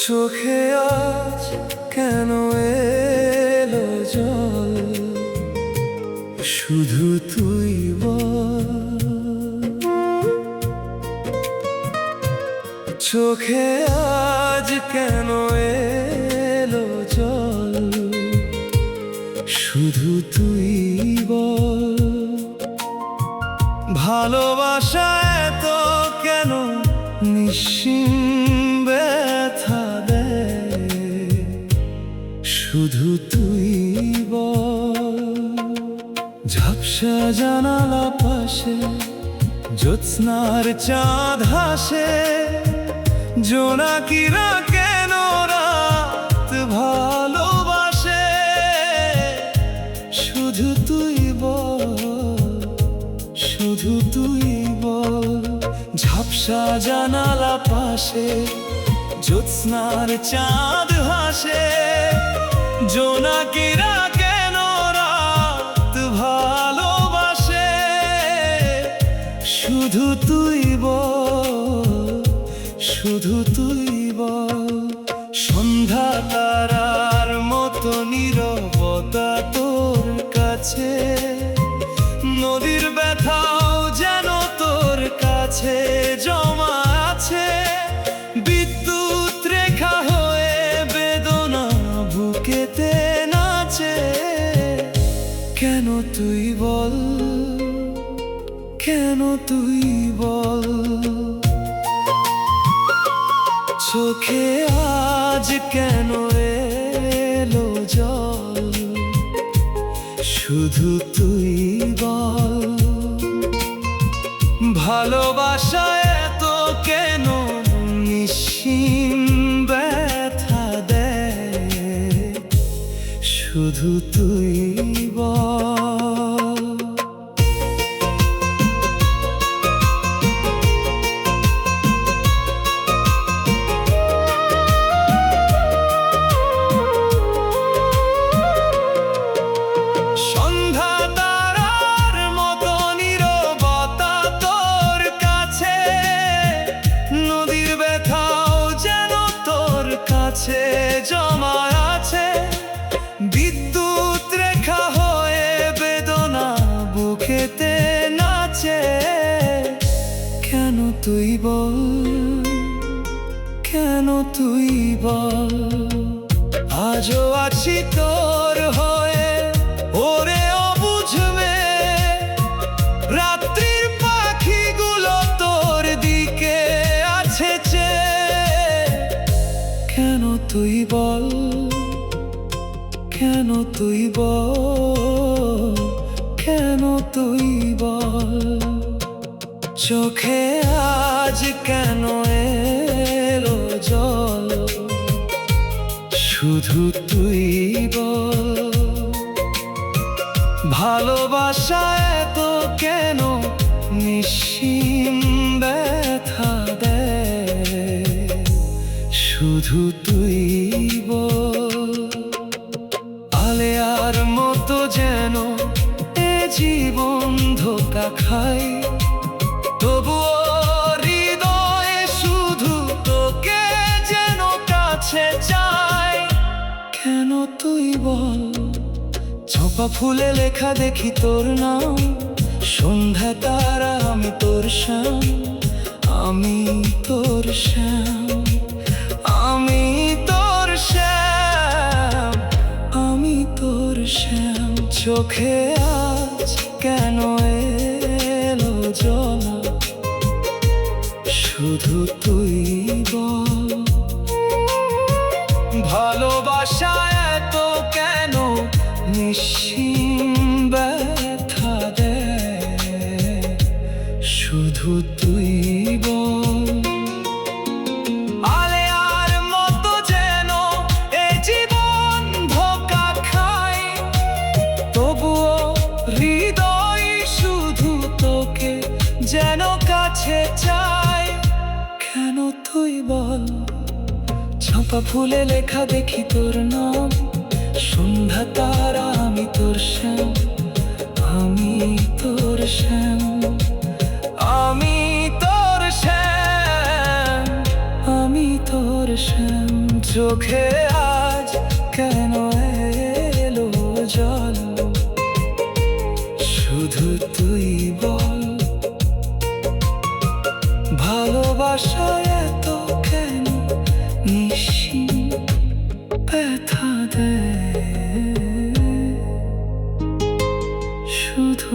চোখে আজ কেন এলো জল, শুধু তুই বল। চোখে আজ কেন এলো জল, শুধু তুই বল। ভালোবাসা এত কেন নিঃসীম ব্যথা দেয়, শুধু তুই বল। ঝাপসা জানালা পাশে জ্যোৎস্নার চাঁদ হাসে, জোনাকিরা কেন রাত ভালোবাসে, শুধু তুই বল, শুধু তুই বল। ঝাপসা জানালা পাশে জ্যোৎস্নার চাঁদ হাসে, জোনাকিরা কেন রাত ভালোবাসে, শুধু তুই বল, শুধু তুই বল। সন্ধ্যা তারার মতো নীরবতা তোর কাছে, নদীর ব্যথাও যেন তোর কাছে জমা আছে। বিদ্যুৎ রেখা হয়ে বেদনা বুকেতে নাচে, কেন তুই বল, কেন তুই বল। চোখে আজ কেন এলো জল, শুধু তুই বল। ভালোবাসা এত কেন নিঃসীম ব্যথা দেয়, শুধু তুই বল। সন্ধ্যা তারার মতো নীরবতা তোর কাছে, নদীর ব্যথাও যেন তোর কাছে জমা আছে। বিদ্যুৎ রেখা হয়ে বেদনা বুকেতে নাচে, কেন তুই বল, কেন তুই বল। আজও আছি তোর হয়ে, ওরে বুঝবে রাত্রির পাখিগুলো তোর দিকে আছে চেয়ে, কেন তুই বল, কেন তুই বল, কেন তুই বল। চোখে আজ কেন এলো জল, শুধু তুই বল। ভালোবাসা এত কেন নিঃসীম ব্যথা দেয়, শুধু তুই বল। আলেয়ার মতো যেন এ জীবন ধোঁকা খাই, তবুও হৃদয়ে শুধু তোকে যেন কাছে চাই, কেন তুই বল। চম্পা ফুলে লেখা দেখি তোর নাম, সন্ধ্যা তারা আমি তোর শ্যাম, আমি তোর শ্যাম, আমি তোর শ্যাম, আমি তোর শ্যাম। চোখে আজ কেন এলো জল, শুধু তুই বল। ভালোবাসা এত কেন নিঃসীম ব্যথা দেয়, শুধু তুই বল। আলেয়ার মতো যেন এ জীবন ধোঁকা খায়, তবুও হৃদয় শুধু তোকে যেন কাছে চায়, কেন তুই বল। চম্পা ফুলে লেখা দেখি তোর নাম, সন্ধ্যা তারা আমি তোর তোর শ্যাম চোখে আজ কেন এলো জল? শুধু তুই বল, ভালোবাসায় এত কেন নিঃসীম ব্যথা দেয়? শুধু